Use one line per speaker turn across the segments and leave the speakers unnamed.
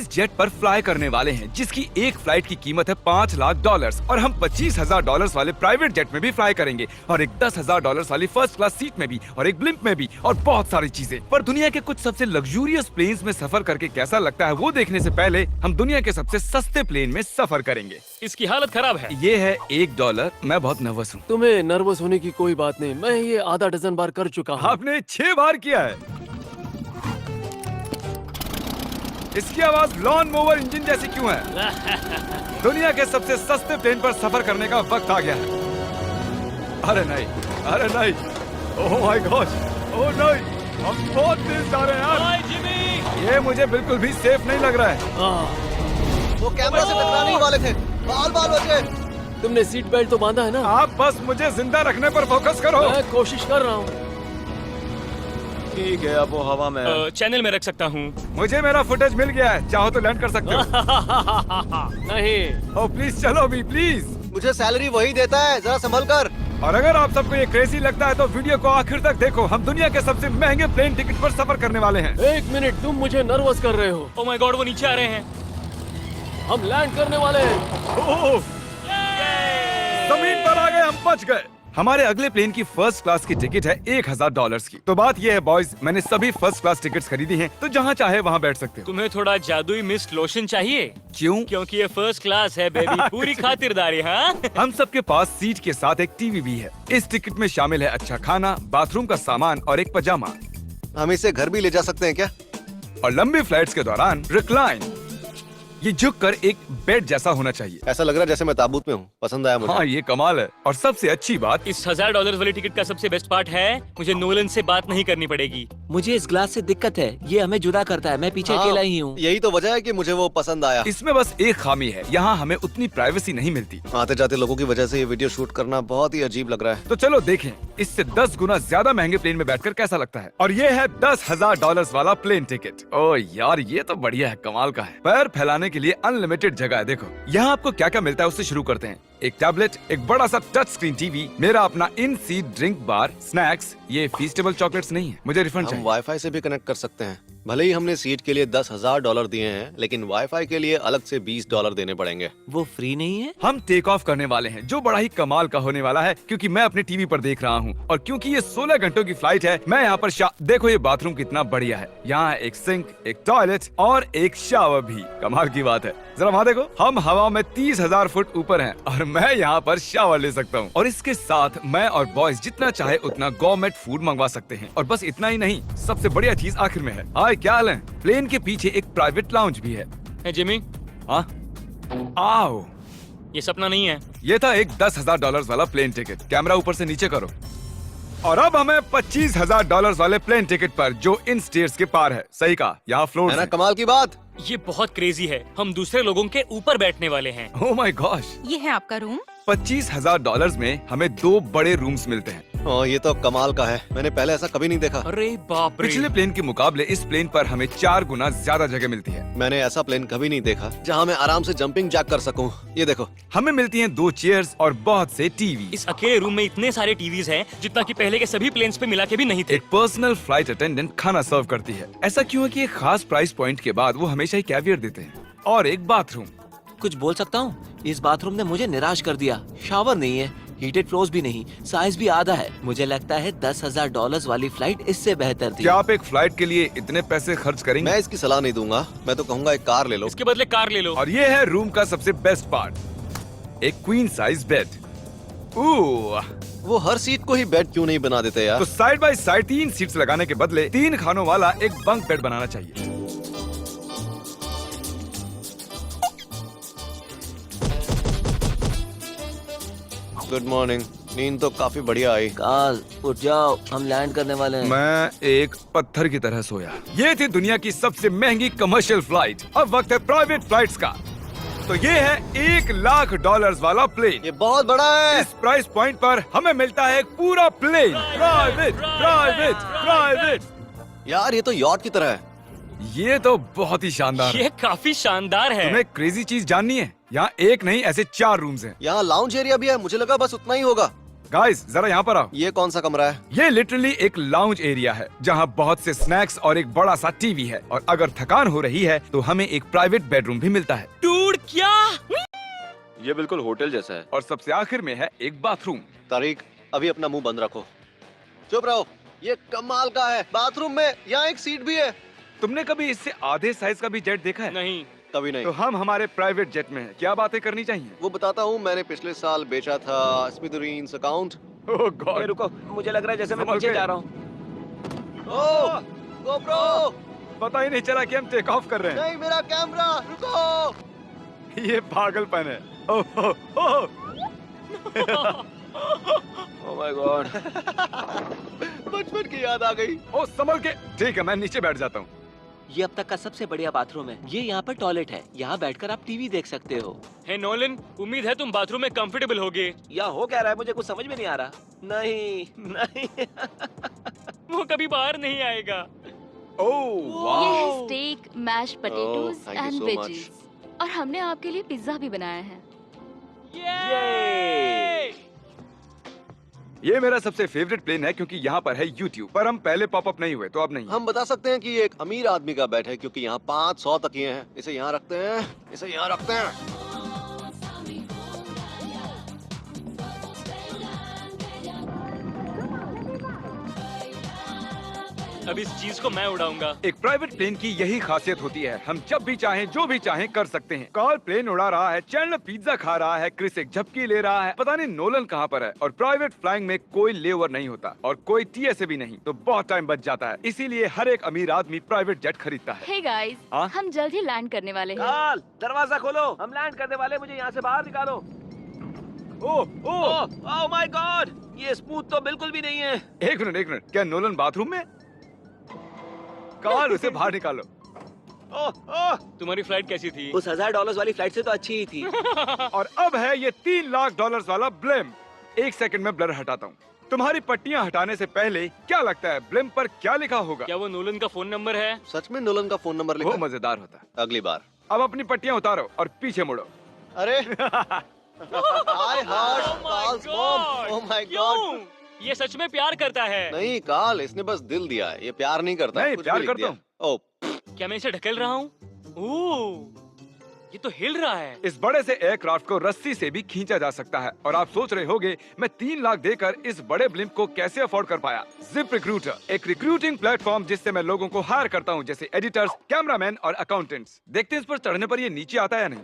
इस जेट पर फ्लाई करने वाले हैं जिसकी एक फ्लाइट की कीमत है $5 लाख और हम $25,000 वाले प्राइवेट जेट में भी फ्लाई करेंगे और एक $10,000 वाली फर्स्ट क्लास सीट में भी और एक ब्लिम्प में भी और बहुत सारी चीजें। पर दुनिया के कुछ सबसे लग्जूरियस प्लेन्स में सफर करके कैसा लगता है वो देखने से पहले हम दुनिया के सबसे सस्ते प्लेन में सफर करेंगे।
इसकी हालत खराब है।
ये है $1। मैं बहुत नर्वस हूँ।
तुम्हें नर्वस होने की कोई बात नहीं, मैं ये आधा डजन बार कर चुका हूँ।
आपने 6 बार किया है। इसकी आवाज लॉन मोवर इंजन जैसी क्यों है? दुनिया के सबसे सस्ते प्लेन पर सफर करने का वक्त आ गया है। अरे नहीं, अरे नहीं, ओह माय गॉड, ओह नहीं, हम बहुत तेज जा रहे हैं यार।
हाय जिमी,
ये मुझे बिल्कुल भी सेफ नहीं लग रहा है।
वो कैमरा से टकराने ही वाले थे। बाल बाल बचे।
तुमने सीट बेल्ट तो बांधा है ना?
आप बस मुझे जिंदा रखने पर फोकस करो।
मैं कोशिश कर रहा हूँ।
ठीक है, अब वो हवा में है।
चैनल में रख सकता हूँ।
मुझे मेरा फुटेज मिल गया है, चाहो तो लैंड कर सकते हो।
नहीं,
ओह प्लीज चलो भी प्लीज।
मुझे सैलरी वही देता है, जरा संभल कर।
और अगर आप सबको ये क्रेजी लगता है तो वीडियो को आखिर तक देखो। हम दुनिया के सबसे महंगे प्लेन टिकट पर सफर करने वाले हैं।
1 मिनट, तुम मुझे नर्वस कर रहे हो।
ओह माय गॉड, वो नीचे आ रहे हैं।
हम लैंड करने वाले हैं।
ओह, जमीन पर आ गए, हम बच गए। हमारे अगले प्लेन की फर्स्ट क्लास की टिकट है $1,000 की। तो बात ये है बॉयज, मैंने सभी फर्स्ट क्लास टिकट्स खरीदी हैं, तो जहाँ चाहे वहाँ बैठ सकते हो।
तुम्हें थोड़ा जादुई मिस्ट लोशन चाहिए?
क्यों?
क्योंकि ये फर्स्ट क्लास है बेबी, पूरी खातिरदारी। हाँ
हम सबके पास सीट के साथ एक टीवी भी है। इस टिकट में शामिल है अच्छा खाना, बाथरूम का सामान और एक पजामा।
हम इसे घर भी ले जा सकते हैं क्या?
और लंबी फ्लाइट्स के दौरान रिक्लाइन, ये झुककर एक बेड जैसा होना चाहिए।
ऐसा लग रहा है जैसे मैं ताबूत में हूँ। पसंद आया मुझे।
हाँ ये कमाल है। और सबसे अच्छी बात,
इस $1,000 वाली टिकट का सबसे बेस्ट पार्ट है, मुझे नोलन से बात नहीं करनी पड़ेगी।
मुझे इस ग्लास से दिक्कत है, ये हमें जुदा करता है। मैं पीछे
हाँ,
अकेला ही हूँ।
यही तो वजह है कि मुझे वो पसंद आया।
इसमें बस एक खामी है, यहाँ हमें उतनी प्राइवेसी नहीं मिलती।
आते जाते लोगों की वजह से ये वीडियो शूट करना बहुत ही अजीब लग रहा है।
तो चलो देखें इससे 10 गुना ज्यादा महंगे प्लेन में बैठकर कैसा लगता है। और ये है $10,000 वाला प्लेन टिकट। ओह यार ये तो बढ़िया है, कमाल का है। पैर फैलाने के लिए अनलिमिटेड जगह है। देखो यहाँ आपको क्या क्या मिलता है उससे शुरू करते हैं। एक टैबलेट, एक बड़ा सा टच स्क्रीन टीवी, मेरा अपना इन सीट ड्रिंक बार, स्नैक्स। ये फीस्टेबल चॉकलेट्स नहीं है, मुझे रिफंड
हम
चाहिए।
वाईफाई से भी कनेक्ट कर सकते हैं। भले ही हमने सीट के लिए $10,000 दिए हैं, लेकिन वाईफाई के लिए अलग से $20 देने पड़ेंगे।
वो फ्री नहीं है?
हम टेक ऑफ करने वाले हैं, जो बड़ा ही कमाल का होने वाला है क्योंकि मैं अपने टीवी पर देख रहा हूँ। और क्योंकि ये 16 घंटों की फ्लाइट है, मैं यहाँ पर देखो ये बाथरूम कितना बढ़िया है। यहाँ एक सिंक, एक टॉयलेट और एक शावर भी। कमाल की बात है, जरा वहाँ देखो। हम हवा में 30,000 फुट ऊपर हैं और मैं यहाँ पर शावर ले सकता हूँ। और इसके साथ मैं और बॉयज जितना चाहे उतना गवर्नमेंट फूड मंगवा सकते हैं। और बस इतना ही नहीं, सबसे बढ़िया चीज आखिर में है। हाय क्या हाल है? प्लेन के पीछे एक प्राइवेट लाउंज भी है।
है जिमी,
हाँ आओ,
ये सपना नहीं है।
ये था एक $10,000 वाला प्लेन टिकट। कैमरा ऊपर से नीचे करो। और अब हमें $25,000 वाले प्लेन टिकट पर, जो इन स्टेयर्स के पार है। सही कहा, यहाँ फ्लोर
है ना कमाल की बात?
ये बहुत क्रेजी है, हम दूसरे लोगों के ऊपर बैठने वाले हैं।
Oh my gosh.
ये है आपका रूम।
$25,000 में हमें 2 बड़े रूम्स मिलते हैं।
ओह, ये तो कमाल का है। मैंने पहले ऐसा कभी नहीं देखा।
अरे बाप रे।
पिछले प्लेन के मुकाबले इस प्लेन पर हमें 4 गुना ज्यादा जगह मिलती है।
मैंने ऐसा प्लेन कभी नहीं देखा जहाँ मैं आराम से जंपिंग जैक कर सकूं। ये देखो,
हमें मिलती हैं 2 चेयर्स और बहुत से टीवी।
इस अकेले रूम में इतने सारे टीवीज हैं जितना कि पहले के सभी प्लेन्स पे मिला के भी नहीं थे।
एक पर्सनल फ्लाइट अटेंडेंट खाना सर्व करती है। ऐसा क्यों है कि एक खास प्राइस पॉइंट के बाद वो हमेशा ही कैवियर देते हैं। और एक बाथरूम।
कुछ बोल सकता हूँ? इस बाथरूम ने मुझे निराश कर दिया। शावर नहीं है, हीटेड फ्लोर्स भी नहीं, साइज भी आधा है। मुझे लगता है $10,000 वाली फ्लाइट इससे बेहतर थी।
क्या आप एक फ्लाइट के लिए इतने पैसे खर्च करेंगे?
मैं इसकी सलाह नहीं दूंगा। मैं तो कहूँगा एक कार ले लो।
इसके बदले कार ले लो।
और ये है रूम का सबसे बेस्ट पार्ट, एक क्वीन साइज बेड।
वो हर सीट को ही बेड क्यों नहीं बना देते यार?
तो साइड बाय साइड 3 सीट्स लगाने के बदले 3 खानों वाला एक बंक बेड बनाना चाहिए।
Good morning. नींद तो काफी बढ़िया आई।
काल उठ जाओ, हम लैंड करने वाले हैं।
मैं एक पत्थर की तरह सोया। ये थी दुनिया की सबसे महंगी कमर्शियल फ्लाइट। अब वक्त है प्राइवेट फ्लाइट्स का। तो ये है $1,00,000 वाला प्लेन।
ये बहुत बड़ा है।
इस प्राइस पॉइंट पर हमें मिलता है एक पूरा प्लेन। Private private private.
यार ये तो यॉट की तरह है।
ये तो बहुत ही शानदार है।
ये काफी शानदार है।
तुम्हें क्रेजी चीज जाननी है? यहाँ एक नहीं ऐसे 4 रूम्स हैं।
यहाँ लाउंज एरिया भी है। मुझे लगा बस उतना ही होगा।
गाइस जरा यहाँ पर आओ।
ये कौन सा कमरा है?
ये लिटरली एक लाउंज एरिया है जहाँ बहुत से स्नैक्स और एक बड़ा सा टीवी है, और अगर थकान हो रही है तो हमें एक प्राइवेट बेडरूम भी मिलता है।
डूड क्या?
ये बिल्कुल होटल जैसा है।
और सबसे आखिर में है एक बाथरूम।
तारिक, अभी अपना मुंह बंद रखो। चुप रहो। ये कमाल का है। बाथरूम में यहाँ एक सीट भी है।
तुमने कभी इससे आधे साइज का भी जेट देखा है?
नहीं।
कभी नहीं।
तो हम हमारे प्राइवेट जेट में हैं। क्या बातें करनी चाहिए?
वो बताता हूँ, मैंने पिछले साल बेचा था स्मिथेरियंस अकाउंट।
ओह
ये
गॉड,
रुको, मुझे लग रहा है जैसे मैं
संभल
पीछे
के।
जा रहा हूँ।
ओह, GoPro!
पता ही नहीं चला कि हम टेक ऑफ कर रहे हैं।
नहीं, मेरा कैमरा, रुको।
ये पागलपन है। Oh oh oh.
Oh my God.
बचपन की याद आ गई।
ओ संभल के। ठीक है, मैं नीचे बैठ जाता हूँ।
ये अब तक का सबसे बढ़िया बाथरूम है। ये यहाँ पर टॉयलेट है, यहाँ बैठकर आप टीवी देख सकते हो।
हे नोलन, उम्मीद है तुम बाथरूम में कंफर्टेबल होगे।
या हो क्या रहा है, मुझे कुछ समझ में नहीं आ रहा।
नहीं नहीं
वो कभी बाहर नहीं आएगा।
ओह
ये
वाह।
है steak, mash potatoes
thank you
and
so much.
Veggies. और हमने आपके लिए पिज्जा भी बनाया है।
ये
ये मेरा सबसे फेवरेट प्लेन है क्योंकि यहाँ पर है YouTube। पर हम पहले पॉपअप नहीं हुए तो अब नहीं।
हम बता सकते हैं कि ये एक अमीर आदमी का बेड है क्योंकि यहाँ 500 तकिए हैं। इसे यहाँ रखते हैं, इसे यहाँ रखते हैं।
अब इस चीज को मैं उड़ाऊंगा।
एक प्राइवेट प्लेन की यही खासियत होती है, हम जब भी चाहें जो भी चाहें कर सकते हैं। कार्ल प्लेन उड़ा रहा है, चैंडलर पिज्जा खा रहा है, क्रिस एक झपकी ले रहा है, पता नहीं नोलन कहाँ पर है। और प्राइवेट फ्लाइंग में कोई लेओवर नहीं होता और कोई TSA भी नहीं, तो बहुत टाइम बच जाता है। इसीलिए हर एक अमीर आदमी प्राइवेट जेट खरीदता है।
हे गाइस,
हाँ?
हम जल्द ही लैंड करने वाले हैं।
काल, दरवाजा खोलो, हम लैंड करने वाले, मुझे यहाँ से बाहर निकालो।
ओह ओह,
ओह माय गॉड, ये स्मूथ तो बिल्कुल भी नहीं है।
एक मिनट, क्या नोलन बाथरूम में? कार्ल, उसे बाहर निकालो।
ओह ओह,
तुम्हारी फ्लाइट कैसी थी?
उस $1000 वाली फ्लाइट से तो अच्छी ही थी।
और अब है ये $3 लाख वाला ब्लिम। एक सेकंड में ब्लर हटाता हूँ। तुम्हारी पट्टियाँ हटाने से पहले क्या लगता है ब्लिम पर क्या लिखा होगा?
क्या वो नोलन का फोन नंबर है?
सच में नोलन का फोन नंबर
वो
लिखा है?
मजेदार होता है।
अगली बार।
अब अपनी पट्टियाँ उतारो और पीछे मुड़ो।
अरे I heard
Oh my
Carl's mom.
God!
Oh my
क्यों?
God.
ये सच में प्यार करता है?
नहीं कार्ल, इसने बस दिल दिया है। ये प्यार नहीं करता।
नहीं,
कुछ
प्यार
भी लिख
करता
दिया। ओह,
क्या मैं इसे ढकेल रहा हूँ? ओह, ये तो हिल रहा है।
इस बड़े से एयरक्राफ्ट को रस्सी से भी खींचा जा सकता है। और आप सोच रहे होंगे मैं 3 लाख देकर इस बड़े ब्लिम्प को कैसे अफोर्ड कर पाया। जिप रिक्रूटर, एक रिक्रूटिंग प्लेटफॉर्म जिससे मैं लोगों को हायर करता हूँ, जैसे एडिटर्स, कैमरामैन और अकाउंटेंट्स। देखते हैं इस पर चढ़ने पर ये नीचे आता है या नहीं।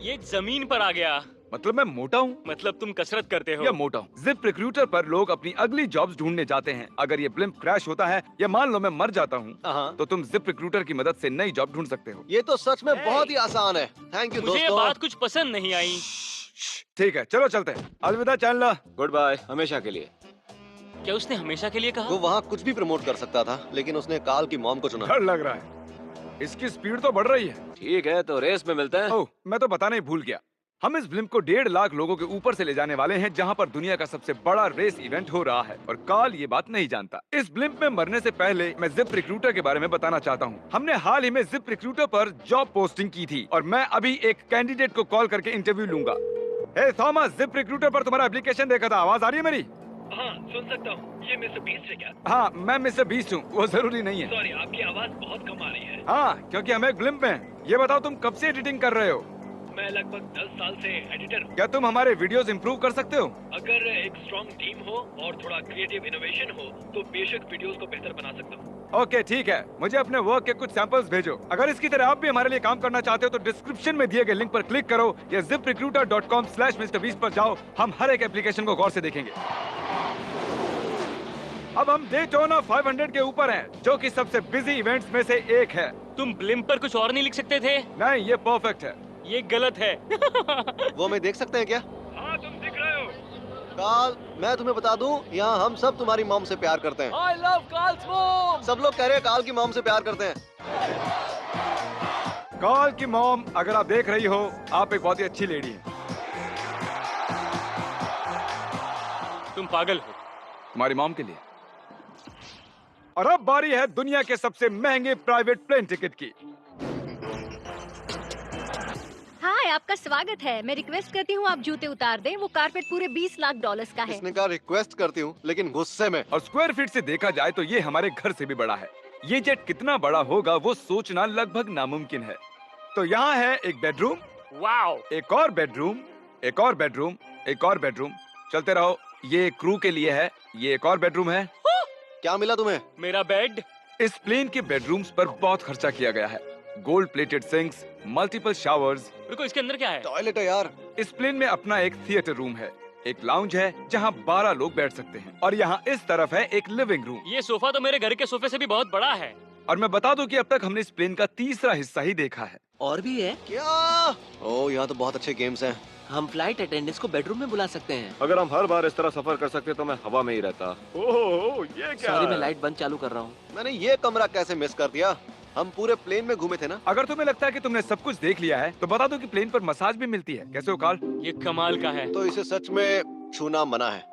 ये जमीन पर आ गया।
मतलब मैं मोटा हूँ
मतलब तुम कसरत करते हो।
या मोटा हूँ। जिप रिक्रूटर पर लोग अपनी अगली जॉब्स ढूंढने जाते हैं। अगर ये ब्लिम्प क्रैश होता है या मान लो मैं मर जाता हूँ,
हाँ।
तो तुम जिप रिक्रूटर की मदद से नई जॉब ढूंढ सकते हो।
ये तो सच में बहुत ही आसान है। थैंक यू
मुझे ये
दोस्तों।
बात कुछ पसंद नहीं आई।
ठीक है, चलो चलते हैं। अलविदा चैंडलर।
गुड बाय, हमेशा के लिए।
क्या उसने हमेशा के लिए कहा?
वो वहाँ कुछ भी प्रमोट कर सकता था, लेकिन उसने कार्ल की मॉम को चुना।
डर लग रहा है। इसकी स्पीड तो बढ़ रही है।
ठीक है, तो रेस में मिलते हैं।
ओह, मैं तो बताना ही भूल गया। हम इस ब्लिम्प को 1.5 लाख लोगों के ऊपर से ले जाने वाले हैं, जहां पर दुनिया का सबसे बड़ा रेस इवेंट हो रहा है। और कार्ल ये बात नहीं जानता। इस ब्लिम्प में मरने से पहले मैं जिप रिक्रूटर के बारे में बताना चाहता हूं। हमने हाल ही में जिप रिक्रूटर पर जॉब पोस्टिंग की थी और मैं अभी एक कैंडिडेट को कॉल करके इंटरव्यू लूंगा। हे थॉमस, जिप रिक्रूटर पर तुम्हारा एप्लीकेशन देखा था। आवाज आ रही है मेरी?
हाँ, सुन सकता हूँ। ये मिस्टर बीस्ट है क्या?
हाँ, मैं मिस्टर बीस्ट हूँ। वो जरूरी नहीं है।
सॉरी, आपकी आवाज बहुत कम आ रही है।
हाँ, क्योंकि हम एक ब्लिम्प में हैं। ये बताओ तुम कब से एडिटिंग कर रहे हो?
मैं लगभग 10 साल से एडिटर हूँ।
क्या तुम हमारे वीडियोस इंप्रूव कर सकते हो?
अगर एक स्ट्रॉन्ग टीम हो और थोड़ा क्रिएटिव इनोवेशन हो तो बेशक वीडियोस को बेहतर बना सकता हूँ।
ओके, ठीक है। मुझे अपने वर्क के कुछ सैंपल्स भेजो। अगर इसकी तरह आप भी हमारे लिए काम करना चाहते हो तो डिस्क्रिप्शन में दिए गए लिंक पर क्लिक करो या ziprecruiter.com/mrbeast पर जाओ। हम हर एक एप्लीकेशन को गौर से देखेंगे। अब हम डेटोना 500 के ऊपर हैं, जो कि सबसे बिजी इवेंट्स में से एक है।
तुम ब्लिम्प पर कुछ और नहीं लिख सकते थे?
नहीं, ये परफेक्ट है।
ये गलत है।
वो हमें देख सकते हैं क्या?
हाँ, तुम दिख रहे हो।
कार्ल, मैं तुम्हें बता दूं, यहाँ हम सब तुम्हारी मॉम से प्यार करते हैं।
I love Carl's mom.
सब लोग कह रहे हैं कार्ल की मॉम से प्यार करते हैं।
कार्ल की मॉम, अगर आप देख रही हो, आप एक बहुत ही अच्छी लेडी है।
तुम पागल हो।
हमारी मॉम के लिए। और अब बारी है दुनिया के सबसे महंगे प्राइवेट प्लेन टिकट की।
हाय
आपका स्वागत है। मैं रिक्वेस्ट करती हूँ आप जूते उतार दें। वो कारपेट पूरे 20 लाख डॉलर्स का है।
इसने कहा रिक्वेस्ट करती हूँ, लेकिन गुस्से में।
और स्क्वायर फीट से देखा जाए तो ये हमारे घर से भी बड़ा है। ये जेट कितना बड़ा होगा वो सोचना लगभग नामुमकिन है। तो यहाँ है एक बेडरूम,
वाओ,
एक और बेडरूम, एक और बेडरूम, एक और बेडरूम। चलते रहो। ये क्रू के लिए है। ये एक और बेडरूम है।
क्या मिला तुम्हें?
मेरा बेड।
इस प्लेन के बेडरूम्स पर बहुत खर्चा किया गया है। Gold plated sinks, multiple showers.
रुको, इसके अंदर क्या है?
टॉयलेट है यार।
इस प्लेन में अपना एक थिएटर रूम है, एक लाउंज है जहाँ 12 लोग बैठ सकते हैं, और यहाँ इस तरफ है एक लिविंग रूम।
ये सोफा तो मेरे घर के सोफे से भी बहुत बड़ा है।
और मैं बता दूं कि अब तक हमने इस प्लेन का तीसरा हिस्सा ही देखा है।
और भी है।
क्या? ओह, यहाँ तो बहुत अच्छे गेम्स हैं।
हम फ्लाइट अटेंडेंट्स को बेडरूम में बुला सकते हैं।
अगर हम हर बार इस तरह सफर कर सकते तो मैं हवा में ही रहता। ओह, ये क्या
सॉरी, मैं
है?
लाइट बंद चालू कर रहा हूँ।
मैंने ये कमरा कैसे मिस कर दिया? हम पूरे प्लेन में घूमे थे ना।
अगर तुम्हें लगता है कि तुमने सब कुछ देख लिया है तो बता दो कि प्लेन पर मसाज भी मिलती है। कैसे हो कार्ल?
ये कमाल का है।
तो इसे सच में छूना मना है।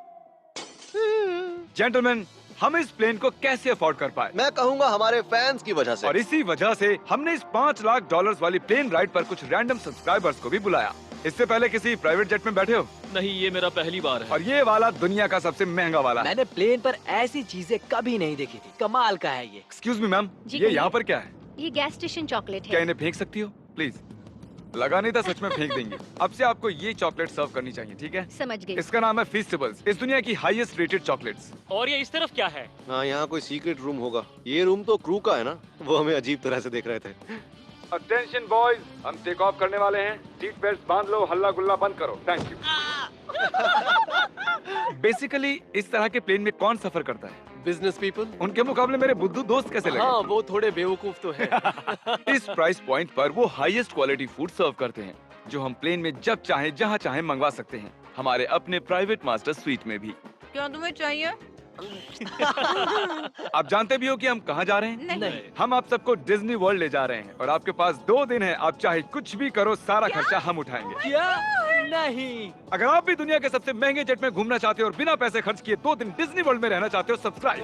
जेंटलमैन, हम इस प्लेन को कैसे अफोर्ड कर पाए?
मैं कहूँगा हमारे फैंस की वजह से।
और इसी वजह से हमने इस 5 लाख डॉलर्स वाली प्लेन राइड पर कुछ रैंडम सब्सक्राइबर्स को भी बुलाया। इससे पहले किसी प्राइवेट जेट में बैठे हो?
नहीं, ये मेरा पहली बार है।
और ये वाला दुनिया का सबसे महंगा वाला है।
मैंने प्लेन पर ऐसी चीजें कभी नहीं देखी थी। कमाल का है ये।
एक्सक्यूज मी मैम,
जी
ये
कहिए।
यहाँ पर क्या है?
ये गैस स्टेशन चॉकलेट
क्या
है।
इन्हें फेंक सकती हो प्लीज? लगा नहीं था, सच में फेंक देंगे। अब से आपको ये चॉकलेट सर्व करनी चाहिए, ठीक है?
समझ गई।
इसका नाम है फीस्टेबल्स, इस दुनिया की हाईएस्ट रेटेड चॉकलेट्स।
और ये इस तरफ क्या है?
हाँ, यहाँ कोई सीक्रेट रूम होगा। ये रूम तो क्रू का है ना, वो हमें अजीब तरह से देख रहे थे।
अटेंशन बॉयज, हम टेक ऑफ करने वाले हैं। सीट बेल्ट बांध लो, हल्ला गुल्ला बंद करो। Thank you. बेसिकली इस तरह के प्लेन में कौन सफर करता है?
Business people.
उनके मुकाबले मेरे बुद्धू दोस्त कैसे लगे?
हाँ, वो थोड़े बेवकूफ तो है।
इस प्राइस पॉइंट पर वो हाईएस्ट क्वालिटी फूड सर्व करते हैं, जो हम प्लेन में जब चाहे जहाँ चाहे मंगवा सकते हैं, हमारे अपने प्राइवेट मास्टर स्वीट में भी।
क्या तुम्हें चाहिए?
आप जानते भी हो कि हम कहाँ जा रहे हैं?
नहीं।
हम आप सबको डिज्नी वर्ल्ड ले जा रहे हैं, और आपके पास 2 दिन है। आप चाहे कुछ भी करो, सारा खर्चा हम उठाएंगे।
क्या? नहीं।
अगर आप भी दुनिया के सबसे महंगे जेट में घूमना चाहते हो और बिना पैसे खर्च किए 2 दिन डिज्नी वर्ल्ड में रहना चाहते हो, सब्सक्राइब।